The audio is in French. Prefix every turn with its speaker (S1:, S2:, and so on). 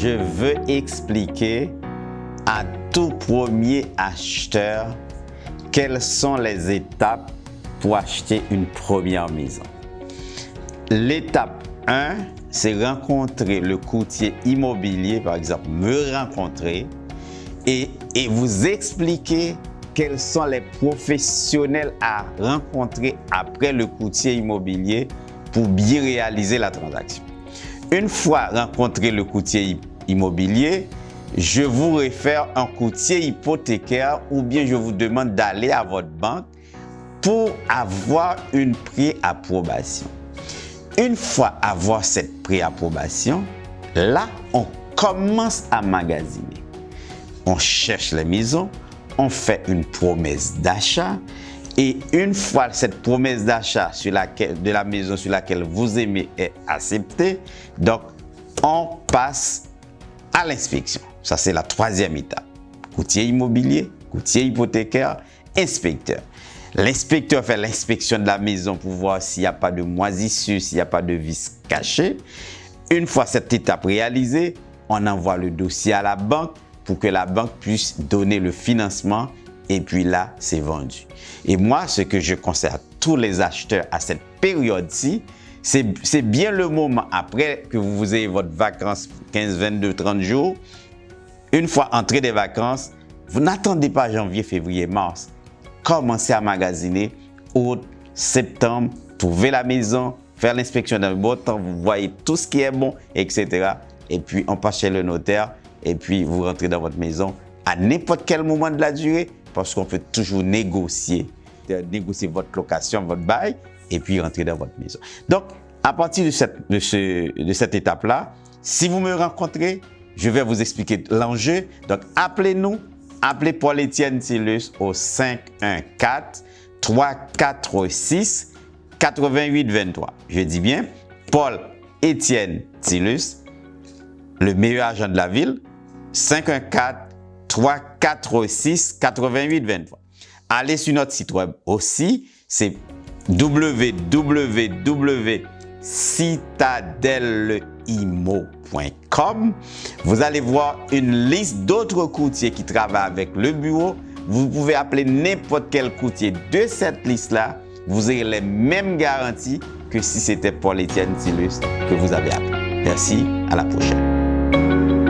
S1: je veux expliquer à tout premier acheteur quelles sont les étapes pour acheter une première maison. L'étape 1, c'est rencontrer le courtier immobilier, par exemple, me rencontrer et vous expliquer quels sont les professionnels à rencontrer après le courtier immobilier pour bien réaliser la transaction. Une fois rencontré le courtier immobilier, je vous réfère un courtier hypothécaire ou bien je vous demande d'aller à votre banque pour avoir une préapprobation. Une fois avoir cette préapprobation, là, on commence à magasiner. On cherche les maisons, on fait une promesse d'achat et une fois cette promesse d'achat de la maison sur laquelle vous aimez est acceptée, donc on passe à l'inspection. Ça, c'est la troisième étape. Courtier immobilier, courtier hypothécaire, inspecteur. L'inspecteur fait l'inspection de la maison pour voir s'il n'y a pas de moisissure, s'il n'y a pas de vices cachés. Une fois cette étape réalisée, on envoie le dossier à la banque pour que la banque puisse donner le financement et puis là, c'est vendu. Et moi, ce que je conseille à tous les acheteurs à cette période-ci, c'est bien le moment après que vous ayez votre vacances 15, 22, 30 jours. Une fois entré des vacances, vous n'attendez pas janvier, février, mars. Commencez à magasiner août, septembre, trouver la maison, faire l'inspection dans le bon temps, vous voyez tout ce qui est bon, etc. Et puis, on passe chez le notaire et puis vous rentrez dans votre maison à n'importe quel moment de la durée parce qu'on peut toujours négocier votre location, votre bail et puis rentrer dans votre maison. Donc, à partir de cette étape-là, si vous me rencontrez, je vais vous expliquer l'enjeu. Donc, appelez-nous. Appelez Paul-Étienne Tillus au 514-346-8823. Je dis bien Paul-Étienne Tillus, le meilleur agent de la ville, 514-346-8823. Allez sur notre site web aussi, c'est www.citadelleimo.com. Vous allez voir une liste d'autres courtiers qui travaillent avec le bureau. Vous pouvez appeler n'importe quel courtier de cette liste-là. Vous aurez les mêmes garanties que si c'était Paul-Étienne Tillus que vous avez appelé. Merci, à la prochaine.